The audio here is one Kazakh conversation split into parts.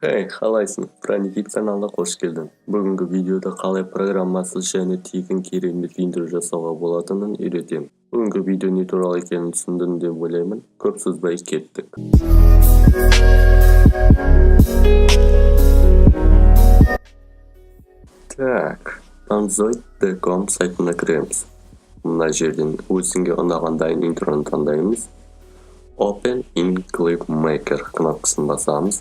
Hey, қалайсың? Франикит каналына қош келдің. Бүгінгі видеода қалай программасыз және тегін керемет интро жасауға болатынын үйретемін. Бүгінгі видео не туралы екенін түсіндің деп ойлаймын. Көп созбай кеттік. Так, Tanzoid.com сайтына кіреміз. Мына жерден өзіңге ұнаған дайын интроны таңдаймыз. Open in Clip Maker кнопкасын басамыз.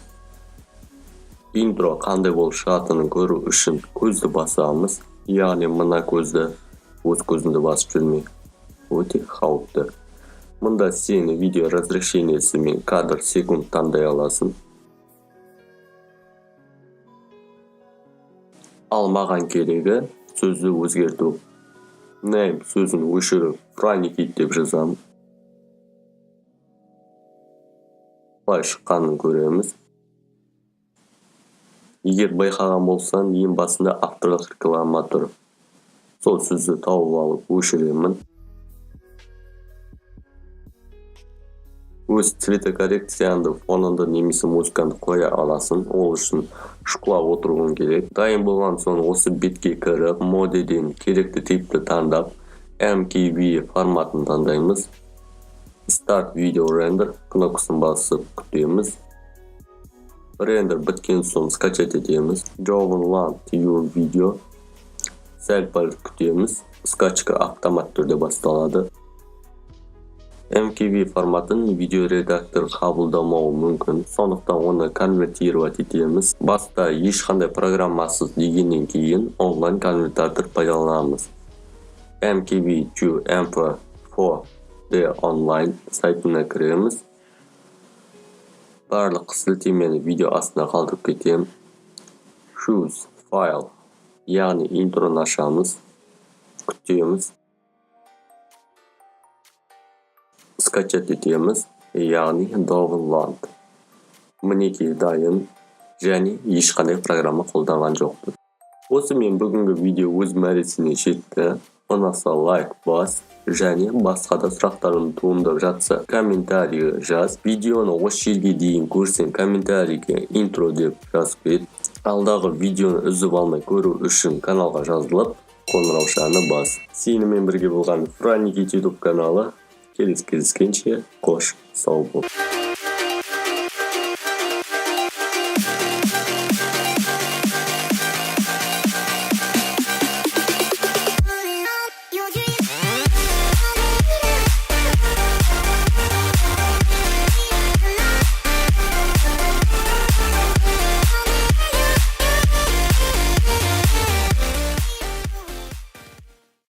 Интро қандай болып шығатынын көру үшін көзді басамыз. Яғни мына көзді өз көзіңді басып жүрме. Өте қауіпті. Мұнда сен видео разрешениесі мен кадр секунд таңдай аласың. Ал маған керегі сөзді өзгерту. Name сөзін өшіріп Франикит деп жазамын. Қалай шыққанын көреміз. Егер байқаған болсаң, ең басында авторлық реклама тұр. Сол сөзді тауып алып өшіремін. Өз цветокоррекцияңды фонында немесе музыканы қоя аласың. Ол үшін шұқылап отыруың керек. Дайын болған соң осы бетке кіріп, модеден керекті типті таңдап, MKV форматын таңдаймыз. Start Video Render кнопкасын басып күтеміз. Рендер біткен соң скачать етеміз. Download your video. Сәл пәл күтеміз. Скачка автомат түрде басталады. MKV форматын видеоредактор қабылдамауы мүмкін. Сондықтан оны конвертировать етеміз. Баста ешқандай программасыз дегеннен кейін онлайн конвертатор пайдаланамыз. MKV to MP4D онлайн сайтына кіреміз. Барлық сілтемені видео астына қалдырып кетем. Choose file, яғни интроны ашамыз, күтеміз. Скачать етеміз, яғни download. Мінекей дайын, және ешқандай программа қолданған жоқпын. Осымен бүгінгі видео өз мәресіне жетті. Ұнаса лайк бас, және басқа да сұрақтарың туындап жатса комментарий жаз. Видеоны осы жерге дейін көрсең комментарийге интро деп жазып кет. Алдағы видеоны үзіп алмай көру үшін каналға жазылып, қоңыраушаны бас. Сенімен бірге болған Франикит YouTube каналы. Келесі кездескенше қош, сау бол.